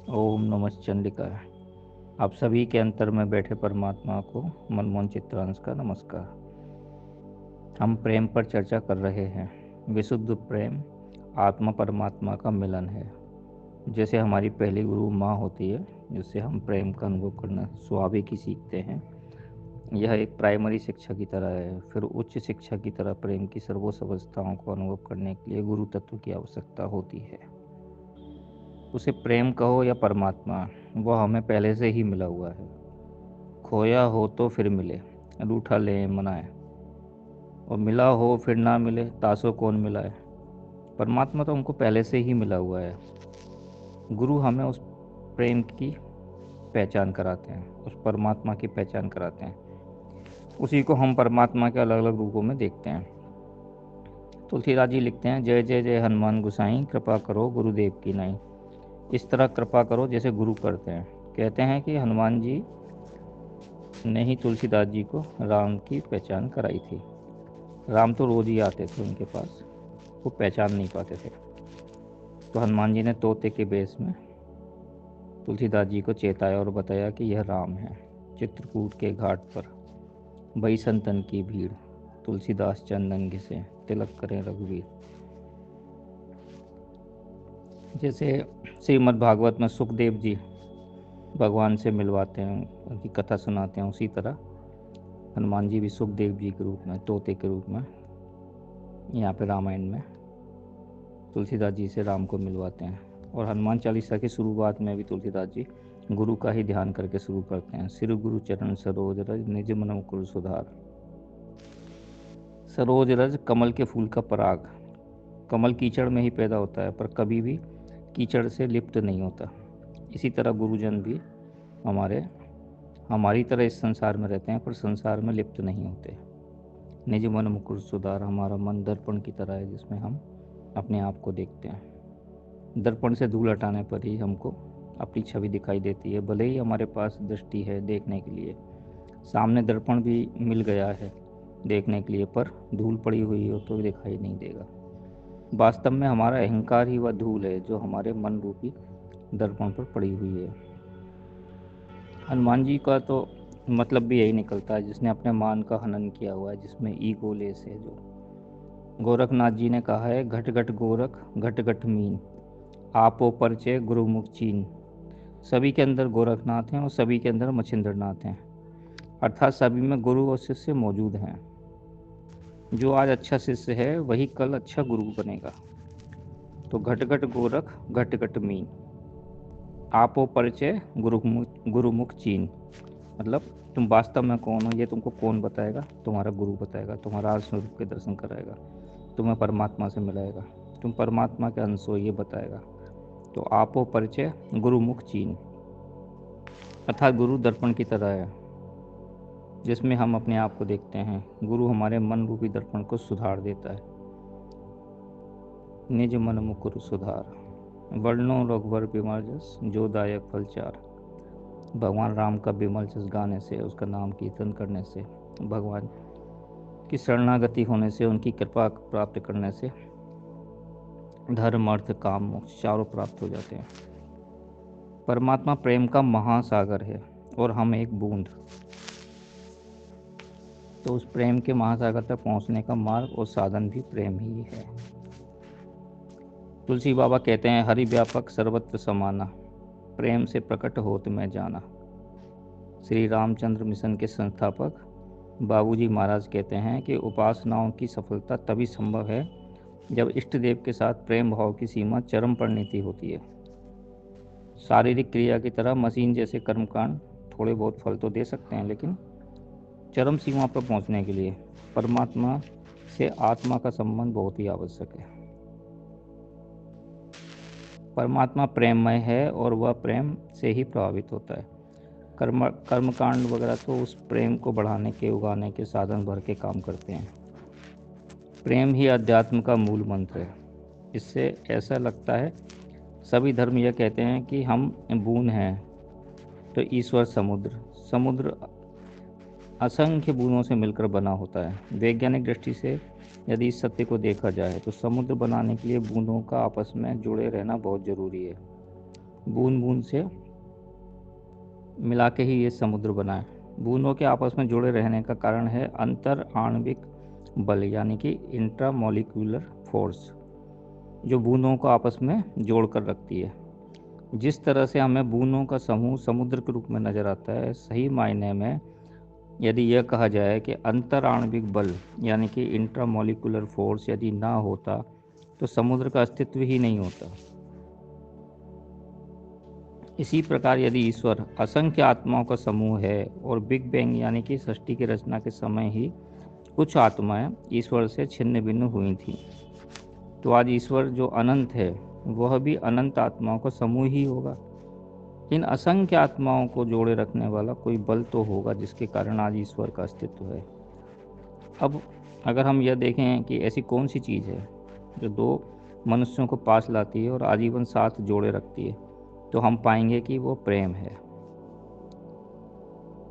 ओम नमः चंडिकाय। आप सभी के अंतर में बैठे परमात्मा को मनमोहन चित्रांश का नमस्कार। हम प्रेम पर चर्चा कर रहे हैं। विशुद्ध प्रेम आत्मा परमात्मा का मिलन है। जैसे हमारी पहली गुरु माँ होती है, जिससे हम प्रेम का अनुभव करना स्वाभाविक ही सीखते हैं। यह एक प्राइमरी शिक्षा की तरह है। फिर उच्च शिक्षा की तरह प्रेम की सर्वोच्च अवस्थाओं को अनुभव करने के लिए गुरु तत्व की आवश्यकता होती है। उसे प्रेम कहो या परमात्मा, वह हमें पहले से ही मिला हुआ है। खोया हो तो फिर मिले, रूठा ले मनाए, और मिला हो फिर ना मिले, तासो कौन मिलाए। परमात्मा तो हमको पहले से ही मिला हुआ है। गुरु हमें उस प्रेम की पहचान कराते हैं, उस परमात्मा की पहचान कराते हैं। उसी को हम परमात्मा के अलग अलग रूपों में देखते हैं। तुलसीदास जी लिखते हैं, जय जय जय हनुमान गुसाई, कृपा करो गुरुदेव की नाई। इस तरह कृपा करो जैसे गुरु करते हैं। कहते हैं कि हनुमान जी ने ही तुलसीदास जी को राम की पहचान कराई थी। राम तो रोज ही आते थे उनके पास, वो पहचान नहीं पाते थे। तो हनुमान जी ने तोते के बेस में तुलसीदास जी को चेताया और बताया कि यह राम है। चित्रकूट के घाट पर बई संतन की भीड़, तुलसीदास चंदन घिसे, तिलक करें रघुवीर। जैसे श्रीमद् भागवत में सुखदेव जी भगवान से मिलवाते हैं, उनकी कथा सुनाते हैं, उसी तरह हनुमान जी भी सुखदेव जी के रूप में, तोते के रूप में यहाँ पे रामायण में तुलसीदास जी से राम को मिलवाते हैं। और हनुमान चालीसा की शुरुआत में भी तुलसीदास जी गुरु का ही ध्यान करके शुरू करते हैं। सिर गुरु चरण सरोज रज, निज मन मुकुर सुधार। सरोज रज कमल के फूल का पराग। कमल कीचड़ में ही पैदा होता है, पर कभी भी कीचड़ से लिप्त नहीं होता। इसी तरह गुरुजन भी हमारे हमारी तरह इस संसार में रहते हैं, पर संसार में लिप्त नहीं होते। निज मन मुकुर सुधार, हमारा मन दर्पण की तरह है, जिसमें हम अपने आप को देखते हैं। दर्पण से धूल हटाने पर ही हमको अपनी छवि दिखाई देती है। भले ही हमारे पास दृष्टि है देखने के लिए, सामने दर्पण भी मिल गया है देखने के लिए, पर धूल पड़ी हुई हो तो दिखाई नहीं देगा। वास्तव में हमारा अहंकार ही वह धूल है जो हमारे मन रूपी दर्पण पर पड़ी हुई है। हनुमान जी का तो मतलब भी यही निकलता है, जिसने अपने मान का हनन किया हुआ है, जिसमें ईगो लेस है। जो गोरखनाथ जी ने कहा है, घट घट गोरख घट घट मीन, आपो परिचय गुरुमुख चीन। सभी के अंदर गोरखनाथ हैं और सभी के अंदर मच्छिंद्रनाथ हैं, अर्थात सभी में गुरु और शिष्य मौजूद हैं। जो आज अच्छा शिष्य है वही कल अच्छा गुरु बनेगा। तो घट घट गोरख घट घट मीन, आपो परिचय गुरुमुख चीन। मतलब तुम वास्तव में कौन हो ये तुमको कौन बताएगा? तुम्हारा गुरु बताएगा, तुम्हारा आत्म स्वरूप के दर्शन कराएगा, तुम्हें परमात्मा से मिलाएगा। तुम परमात्मा के अंश हो ये बताएगा। तो आपो परिचय गुरुमुख चीन, अर्थात गुरु दर्पण की तरह है, जिसमें हम अपने आप को देखते हैं। गुरु हमारे मन रूपी दर्पण को सुधार देता है। निज मन मुकुर सुधार, वर्णो रघुवर विमल जस, जो दायक फल चार। भगवान राम का विमल जस गाने से, उसका नाम कीर्तन करने से, भगवान की शरणागति होने से, उनकी कृपा प्राप्त करने से धर्म अर्थ काम मोक्ष चारों प्राप्त हो जाते हैं। परमात्मा प्रेम का महासागर है और हम एक बूंद। तो उस प्रेम के महासागर तक पहुंचने का मार्ग और साधन भी प्रेम ही है। तुलसी बाबा कहते हैं, हरि व्यापक सर्वत्र समाना, प्रेम से प्रकट होत मैं जाना। श्री रामचंद्र मिशन के संस्थापक बाबूजी महाराज कहते हैं कि उपासनाओं की सफलता तभी संभव है जब इष्ट देव के साथ प्रेम भाव की सीमा चरम परिणति होती है। शारीरिक क्रिया की तरह मशीन जैसे कर्मकांड थोड़े बहुत फल तो दे सकते हैं, लेकिन चरम सीमा पर पहुंचने के लिए परमात्मा से आत्मा का संबंध बहुत ही आवश्यक है। परमात्मा प्रेममय है और वह प्रेम से ही प्रभावित होता है। कर्मकांड वगैरह तो उस प्रेम को बढ़ाने के, उगाने के साधन भर के काम करते हैं। प्रेम ही अध्यात्म का मूल मंत्र है। इससे ऐसा लगता है, सभी धर्म यह कहते हैं कि हम बूंद हैं तो ईश्वर समुद्र। समुद्र असंख्य बूंदों से मिलकर बना होता है। वैज्ञानिक दृष्टि से यदि इस सत्य को देखा जाए तो समुद्र बनाने के लिए बूंदों का आपस में जुड़े रहना बहुत जरूरी है। बूंद बूंद से मिला के ही ये समुद्र बना है। बूंदों के आपस में जुड़े रहने का कारण है अंतर आणविक बल, यानी कि इंट्रामोलिकुलर फोर्स, जो बूंदों को आपस में जोड़ कर रखती है। जिस तरह से हमें बूंदों का समूह समुद्र के रूप में नजर आता है, सही मायने में यदि यह कहा जाए कि अंतर आणविक बल यानी कि इंट्रामोलिकुलर फोर्स यदि ना होता तो समुद्र का अस्तित्व ही नहीं होता। इसी प्रकार यदि ईश्वर असंख्य आत्माओं का समूह है और बिग बैंग यानी कि सृष्टि की रचना के समय ही कुछ आत्माएं ईश्वर से छिन्न भिन्न हुई थी, तो आज ईश्वर जो अनंत है वह भी अनंत आत्माओं का समूह ही होगा। इन असंख्य आत्माओं को जोड़े रखने वाला कोई बल तो होगा जिसके कारण आज ईश्वर का अस्तित्व है। अब अगर हम यह देखें कि ऐसी कौन सी चीज़ है जो दो मनुष्यों को पास लाती है और आजीवन साथ जोड़े रखती है, तो हम पाएंगे कि वो प्रेम है।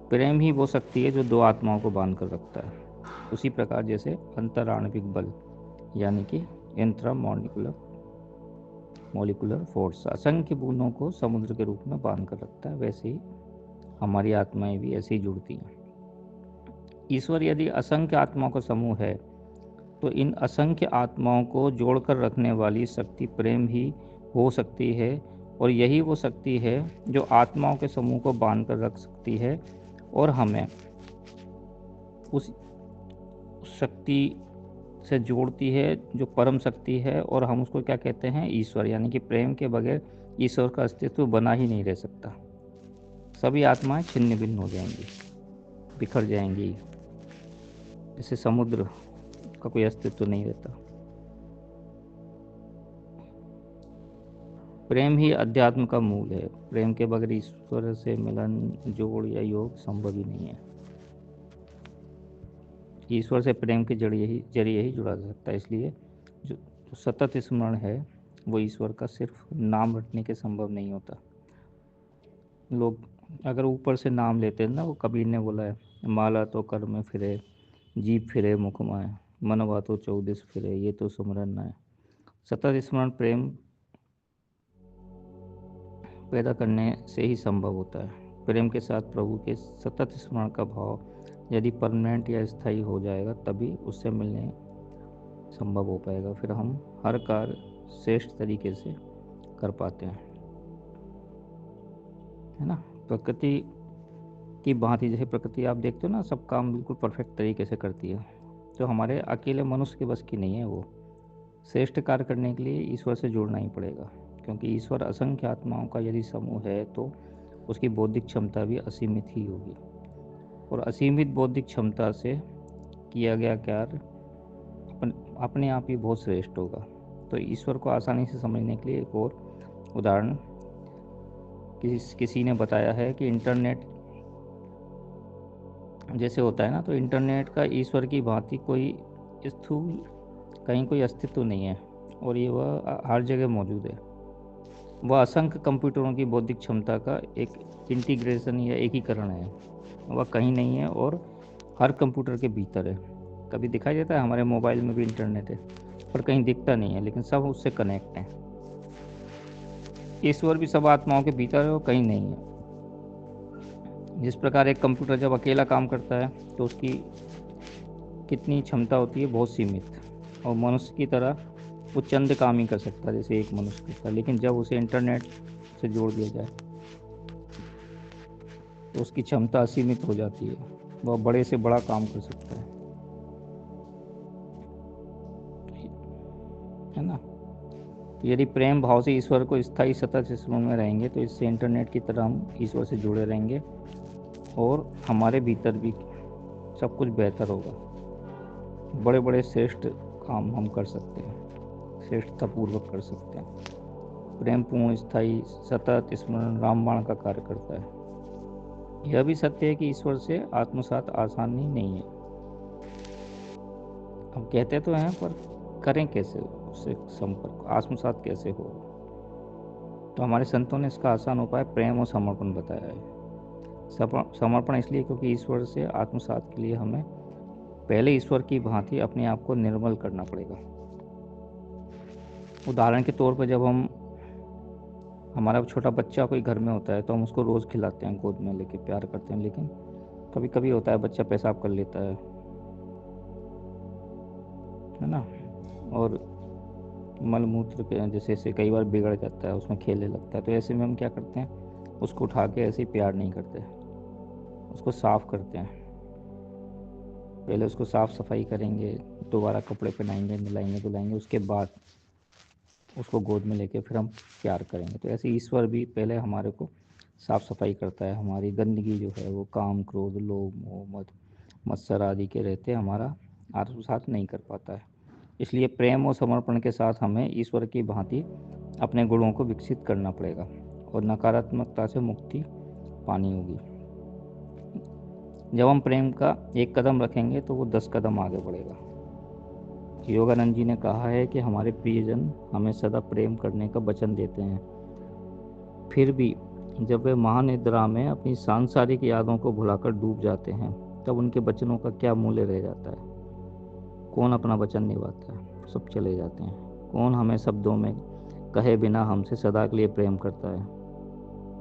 प्रेम ही वो शक्ति है जो दो आत्माओं को बांध कर रखता है। उसी प्रकार जैसे अंतराणविक बल यानी कि इंट्रामोलिकुलर फोर्स असंख्य बूंदों को समुद्र के रूप में बांध कर रखता है, वैसे ही हमारी आत्माएं भी ऐसे ही जुड़ती हैं। ईश्वर यदि असंख्य आत्माओं का समूह है तो इन असंख्य आत्माओं को जोड़कर रखने वाली शक्ति प्रेम ही हो सकती है, और यही वो शक्ति है जो आत्माओं के समूह को बांध कर रख सकती है और हमें उस शक्ति से जोड़ती है जो परम शक्ति है, और हम उसको क्या कहते हैं, ईश्वर। यानी कि प्रेम के बगैर ईश्वर का अस्तित्व बना ही नहीं रह सकता। सभी आत्माएं छिन्न भिन्न हो जाएंगी, बिखर जाएंगी, जैसे समुद्र का कोई अस्तित्व नहीं रहता। प्रेम ही अध्यात्म का मूल है। प्रेम के बगैर ईश्वर से मिलन, जोड़ या योग संभव ही नहीं है। ईश्वर से प्रेम के जरिए ही जुड़ा जा सकता है। इसलिए जो सतत स्मरण है वो ईश्वर का सिर्फ नाम रटने के संभव नहीं होता। लोग अगर ऊपर से नाम लेते हैं ना, वो कबीर ने बोला है, माला तो कर में फिरे, जीभ फिरे मुख माए, मन बातो चौदिस फिरे, ये तो सुमरन न है। सतत स्मरण प्रेम पैदा करने से ही संभव होता है। प्रेम के साथ प्रभु के सतत स्मरण का भाव यदि परमानेंट या स्थायी हो जाएगा, तभी उससे मिलने संभव हो पाएगा। फिर हम हर कार्य श्रेष्ठ तरीके से कर पाते हैं, है ना। प्रकृति की भांति, जैसे प्रकृति आप देखते हो ना, सब काम बिल्कुल परफेक्ट तरीके से करती है, तो हमारे अकेले मनुष्य के बस की नहीं है। वो श्रेष्ठ कार्य करने के लिए ईश्वर से जुड़ना ही पड़ेगा, क्योंकि ईश्वर असंख्य आत्माओं का यदि समूह है तो उसकी बौद्धिक क्षमता भी असीमित ही होगी, और असीमित बौद्धिक क्षमता से किया गया कार्य अपने आप ही बहुत श्रेष्ठ होगा। तो ईश्वर को आसानी से समझने के लिए एक और उदाहरण किसी ने बताया है कि इंटरनेट जैसे होता है ना, तो इंटरनेट का ईश्वर की भांति कोई स्थूल कहीं कोई अस्तित्व नहीं है, और ये वह हर जगह मौजूद है। वह असंख्य कंप्यूटरों की बौद्धिक क्षमता का एक इंटीग्रेशन या एकीकरण है। वह कहीं नहीं है और हर कंप्यूटर के भीतर है। कभी दिखाई देता है हमारे मोबाइल में भी इंटरनेट है, पर कहीं दिखता नहीं है, लेकिन सब उससे कनेक्ट हैं। ईश्वर भी सब आत्माओं के भीतर है और कहीं नहीं है। जिस प्रकार एक कंप्यूटर जब अकेला काम करता है तो उसकी कितनी क्षमता होती है, बहुत सीमित, और मनुष्य की तरह वो चंद काम ही कर सकता है जैसे एक मनुष्य करता है। लेकिन जब उसे इंटरनेट से जोड़ दिया जाए तो उसकी क्षमता असीमित हो जाती है, वह बड़े से बड़ा काम कर सकता है ना। तो यदि प्रेम भाव से ईश्वर को स्थायी सतत स्मरण में रहेंगे तो इससे इंटरनेट की तरह हम ईश्वर से जुड़े रहेंगे, और हमारे भीतर भी सब कुछ बेहतर होगा। बड़े बड़े श्रेष्ठ काम हम कर सकते हैं, श्रेष्ठतापूर्वक कर सकते हैं। प्रेम पूर्ण स्थायी सतत स्मरण रामबाण का कार्य करता है। यह भी सत्य है कि ईश्वर से आत्मसात आसानी नहीं है। हम कहते तो हैं, पर करें कैसे उससे संपर्क, आत्मसात कैसे हो। तो हमारे संतों ने इसका आसान उपाय प्रेम और समर्पण बताया है। समर्पण इसलिए क्योंकि ईश्वर से आत्मसात के लिए हमें पहले ईश्वर की भांति अपने आप को निर्मल करना पड़ेगा। उदाहरण के तौर पर जब हम हमारा छोटा बच्चा कोई घर में होता है तो हम उसको रोज़ खिलाते हैं, गोद में लेके प्यार करते हैं, लेकिन कभी कभी होता है बच्चा पेशाब कर लेता है ना, और मलमूत्र के जैसे से कई बार बिगड़ जाता है, उसमें खेलने लगता है। तो ऐसे में हम क्या करते हैं, उसको उठा के ऐसे ही प्यार नहीं करते, उसको साफ़ करते हैं। पहले उसको साफ़ सफाई करेंगे, दोबारा कपड़े पहनाएंगे, नहलाएंगे धुलाएंगे, उसके बाद उसको गोद में लेके फिर हम प्यार करेंगे। तो ऐसे ईश्वर भी पहले हमारे को साफ़ सफाई करता है, हमारी गंदगी जो है वो काम क्रोध लोभ मोह मद मत्सर आदि के रहते हमारा आत्मसात नहीं कर पाता है। इसलिए प्रेम और समर्पण के साथ हमें ईश्वर की भांति अपने गुणों को विकसित करना पड़ेगा और नकारात्मकता से मुक्ति पानी होगी। जब हम प्रेम का एक कदम रखेंगे तो वो 10 कदम आगे बढ़ेगा। योगानंद जी ने कहा है कि हमारे प्रियजन हमें सदा प्रेम करने का वचन देते हैं, फिर भी जब वे महानिद्रा में अपनी सांसारिक यादों को भुलाकर डूब जाते हैं, तब उनके वचनों का क्या मूल्य रह जाता है। कौन अपना वचन निभाता है, सब चले जाते हैं। कौन हमें शब्दों में कहे बिना हमसे सदा के लिए प्रेम करता है।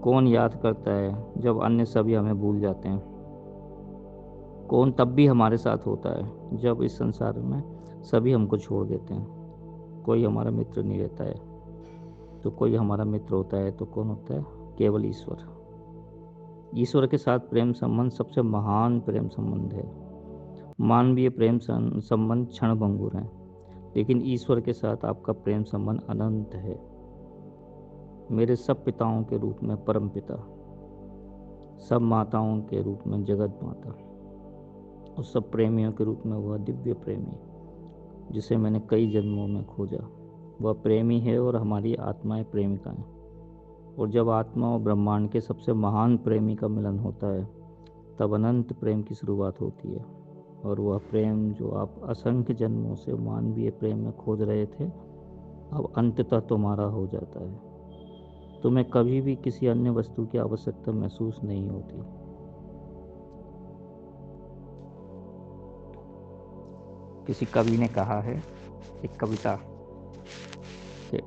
कौन याद करता है जब अन्य सभी हमें भूल जाते हैं। कौन तब भी हमारे साथ होता है जब इस संसार में सभी हमको छोड़ देते हैं। कोई हमारा मित्र नहीं रहता है, तो कोई हमारा मित्र होता है तो कौन होता है, केवल ईश्वर। ईश्वर के साथ प्रेम संबंध सबसे महान प्रेम संबंध है। मानवीय प्रेम संबंध क्षण भंगुर हैं, लेकिन ईश्वर के साथ आपका प्रेम संबंध अनंत है। मेरे सब पिताओं के रूप में परम पिता, सब माताओं के रूप में जगत माता, और सब प्रेमियों के रूप में वह दिव्य प्रेमी जिसे मैंने कई जन्मों में खोजा। वह प्रेमी है और हमारी आत्माएं प्रेमिकाएं। और जब आत्मा और ब्रह्मांड के सबसे महान प्रेमी का मिलन होता है, तब अनंत प्रेम की शुरुआत होती है। और वह प्रेम जो आप असंख्य जन्मों से मानवीय प्रेम में खोज रहे थे, अब अंततः तुम्हारा हो जाता है। तुम्हें कभी भी किसी अन्य वस्तु की आवश्यकता महसूस नहीं होती। किसी कवि ने कहा है, एक कविता, कि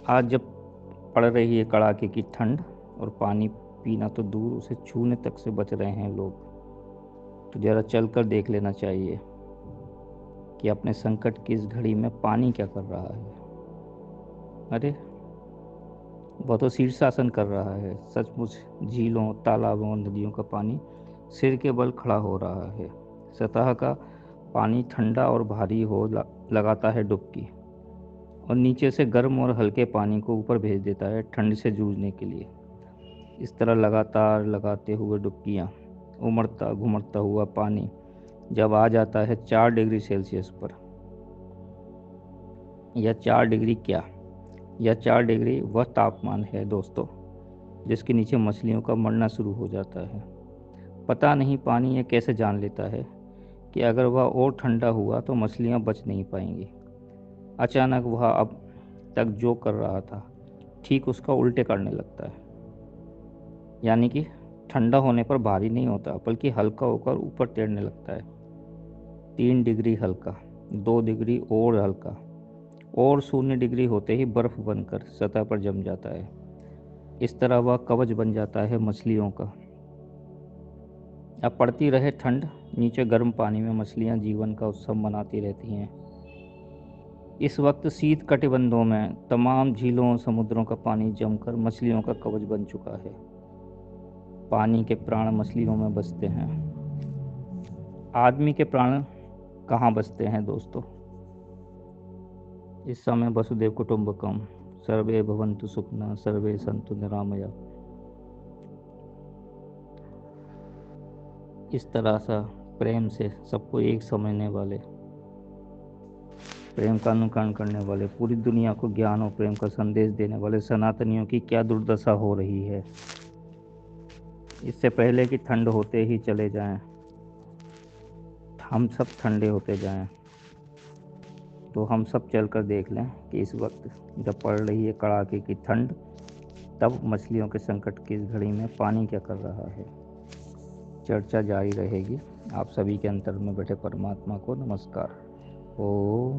आज जब पड़ रही है कड़ाके की ठंड और पानी पीना तो दूर, उसे छूने तक से बच रहे हैं लोग, तो जरा चल कर देख लेना चाहिए कि अपने संकट की इस घड़ी में पानी क्या कर रहा है। अरे वह तो शीर्षासन कर रहा है। सचमुच झीलों तालाबों नदियों का पानी सिर के बल खड़ा हो रहा है। सतह का पानी ठंडा और भारी हो लगाता है डुबकी, और नीचे से गर्म और हल्के पानी को ऊपर भेज देता है ठंड से जूझने के लिए। इस तरह लगातार लगाते हुए डुबकियाँ, उमड़ता घुमड़ता हुआ पानी जब आ जाता है 4 डिग्री सेल्सियस पर, या 4 डिग्री क्या, या 4 डिग्री वह तापमान है दोस्तों जिसके नीचे मछलियों का मरना शुरू हो जाता है। पता नहीं पानी यह कैसे जान लेता है कि अगर वह और ठंडा हुआ तो मछलियां बच नहीं पाएंगी। अचानक वह अब तक जो कर रहा था ठीक उसका उल्टे करने लगता है, यानी कि ठंडा होने पर भारी नहीं होता बल्कि हल्का होकर ऊपर तैरने लगता है। 3 डिग्री हल्का, 2 डिग्री और हल्का, और 0 डिग्री होते ही बर्फ बनकर सतह पर जम जाता है। इस तरह वह कवच बन जाता है मछलियों का। अब पड़ती रहे ठंड, नीचे गर्म पानी में मछलियां जीवन का उत्सव मनाती रहती हैं। इस वक्त शीत कटिबंधों में तमाम झीलों और समुद्रों का पानी जमकर मछलियों का कवच बन चुका है। पानी के प्राण मछलियों में बसते हैं। आदमी के प्राण कहाँ बसते हैं दोस्तों। इस समय वसुदेव कुटुंबकम, सर्वे भवन्तु सुखिनः सर्वे सन्तु निरामया, इस तरह सा प्रेम से सबको एक समझने वाले, प्रेम का अनुकरण करने वाले, पूरी दुनिया को ज्ञान और प्रेम का संदेश देने वाले सनातनियों की क्या दुर्दशा हो रही है। इससे पहले कि ठंड होते ही चले जाएं, हम सब ठंडे होते जाएं, तो हम सब चलकर देख लें कि इस वक्त जब पड़ रही है कड़ाके की ठंड, तब मछलियों के संकट की इस घड़ी में पानी क्या कर रहा है। चर्चा जारी रहेगी। आप सभी के अंतर में बैठे परमात्मा को नमस्कार। ओम।